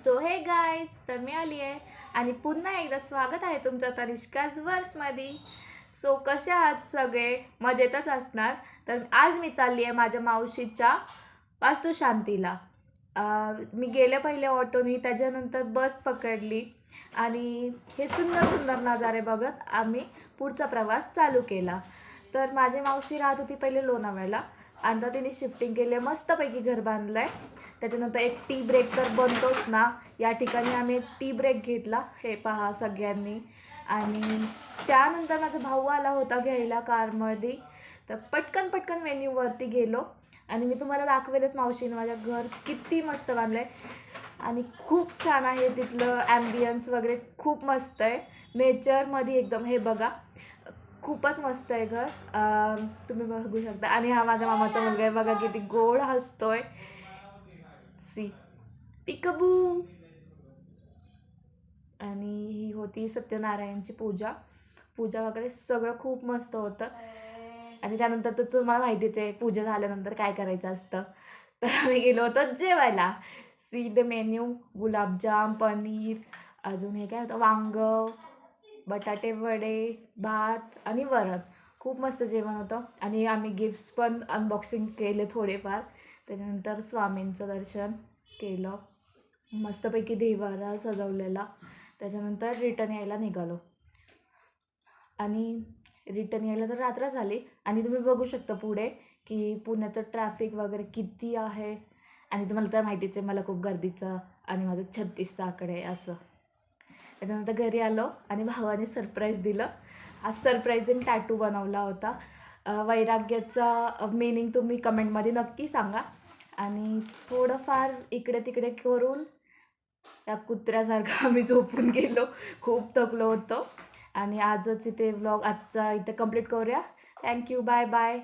So हे guys, तर मी आली आहे आणि पुन्हा एकदा स्वागत आहे तुमचं तनिष्काज वर्समध्ये. सो कसे आहात सगळे? मजेतच असणार. तर आज मी चालली आहे माझ्या मावशीच्या वास्तुशांतीला. मी गेले पहिले ऑटोनी, त्याच्यानंतर बस पकडली आणि हे सुंदर सुंदर नजारे बघत आम्ही पुढचा प्रवास चालू केला. तर माझी मावशी राहत होती पहिले लोणावळ्याला, आता तिने शिफ्टिंग केली आहे, मस्तपैकी घर बांधलं आहे. त्याच्यानंतर एक टी ब्रेक तर बनतोच ना, या ठिकाणी आम्ही एक टी ब्रेक घेतला, हे पहा सगळ्यांनी. आणि त्यानंतर माझा भाऊ आला होता घ्यायला कारमध्ये, तर पटकन पटकन व्हेन्यूवरती गेलो आणि मी तुम्हाला दाखवेलच मावशीने माझ्या घर किती मस्त बांधलं आहे. आणि खूप छान आहे तिथलं ॲम्बियन्स वगैरे, खूप मस्त आहे नेचरमध्ये एकदम. हे बघा, खूपच मस्त आहे घर, तुम्ही बघू शकता. आणि हा माझ्या मामाचा मुलगा आहे बघा, किती गोड हसतोय. सी पिकबू. आणि ही होती सत्यनारायणची पूजा वगैरे सगळं खूप मस्त होतं. आणि त्यानंतर तर तुम्हाला माहितीच आहे पूजा झाल्यानंतर काय करायचं असतं. तर आम्ही गेलो होतो जेवायला. सी द मेन्यू: गुलाबजाम, पनीर, अजून हे काय होतं, वांग, बटाटे वडे, भात आणि वरण. खूप मस्त जेवण होतं. आणि आम्ही गिफ्ट्स पण अनबॉक्सिंग केले थोडेफार. त्याच्यानंतर स्वामींचं दर्शन केलं, मस्तपैकी देवारा सजवलेला. त्याच्यानंतर रिटर्न यायला निघालो आणि रिटर्न यायला तर रात्र झाली. आणि तुम्ही बघू शकता पुढे की पुण्याचं ट्रॅफिक वगैरे किती आहे. आणि तुम्हाला तर माहितीच आहे मला खूप गर्दीचं आणि माझं 36 आकडे असं. त्याच्यानंतर घरी आलो आणि भावाने सरप्राईज दिलं. आज सरप्राईजिंग टॅटू बनवला होता. वैराग्याचा मीनिंग तुम्ही कमेंटमध्ये नक्की सांगा. आणि थोडंफार इकडे तिकडे करून त्या कुत्र्यासारखं आम्ही झोपून गेलो, खूप थकलो होतो. आणि आजच इथे व्लॉग आजचा इथे कंप्लीट करूया. Thank you, bye bye.